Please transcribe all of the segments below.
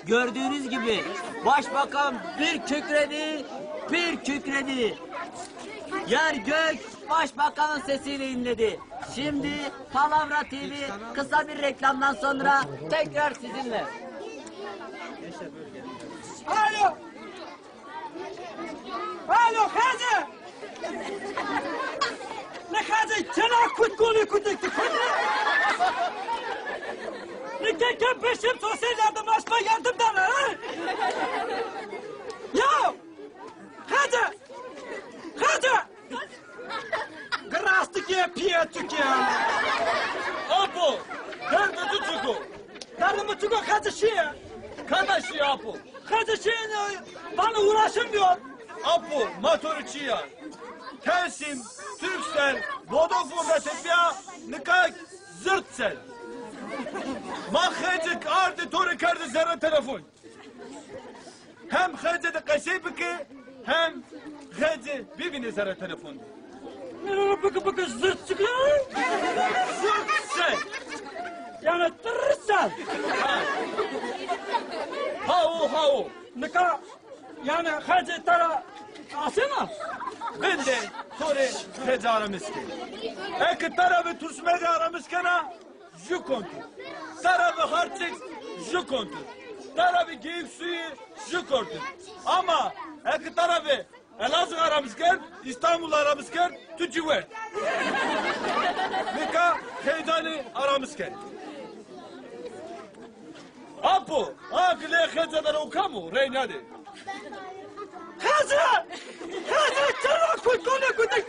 Gördüğünüz gibi başbakan bir kükredi, bir kükredi. Yer gök başbakanın sesiyle inledi. Şimdi Palavra TV kısa bir reklamdan sonra tekrar sizinle. Alo! Alo Hacı! Ne Hacı? Çana kutkulu kutuktu. Ne keken peşim sosyal yardımlaşma yardımdan ha? Ya! Hacı! Hacı! Grastık ya piyatuk ya. Apo, nerede tutuku? Nerede mutuko Hacı şey ya? Kada şey Apo? Hacı şey bana uğraşamıyor. Apo, motoru çiğya. Telsim, Türksel, Vodafone ve Tekya, nikak, zırtsel. Mahecik ardı toru kardı zerre telefon. Hem hece de kaşebiki, hem hece bibini zerre telefon. Bakı bakı zırt çıkıyor. Zırtsel. Yani tırırsan. Hao. Ne kadar yani hacı tara asena. Ben de toru hece aramışken. Eki tarafı Türkmen'de aramışken ha, ju kontu. Tarafı harçık, ju kontu. Tarafı geyik suyu, ju kontu. Ama eki tarafı Elazığ aramışken, İstanbul aramışken, tücü ver. Nika heyecanı aramışken. Apo, akile heceden okamu, reynadi. Hacı! Hacı tara kutkulu kutuk.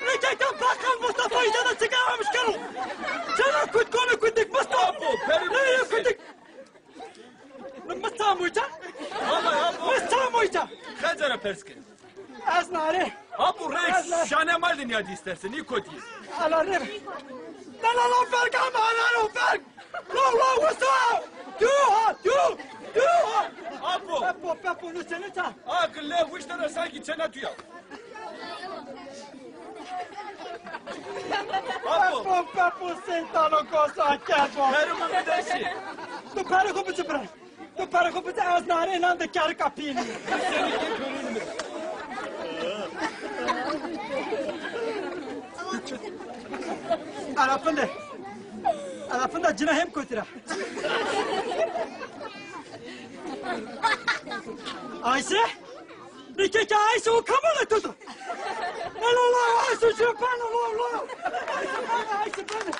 Ne keken bakan Mustafa'yı da çıkarmamış karı. Tara kutkulu kutuk Mustafa. Apo, peri Ne kutuk. kutuk? Mustafa mıyca? Ama Apo, Mustafa mıyca? hecene perskin. Aznare. Apo, reis, şane mal dünyada istersen, iyi kötü. Alarım. Lan ferk ama lan ferk. La Mustafa. Duha. Apo, Pepo lütfen. akile viştene sanki çene tüya. Apo, Pepo sentano cosa chiamo. perimu bir de şey. Tu pare come ti pre. Tu pare come ti aznare nan de kar kapini. Seninki körünü mü? Arapında cina hem kötüra. Ayşe? Ne keke Ayşe o kamera tuttu. La Ayşe şu bana la. Ayşe bana.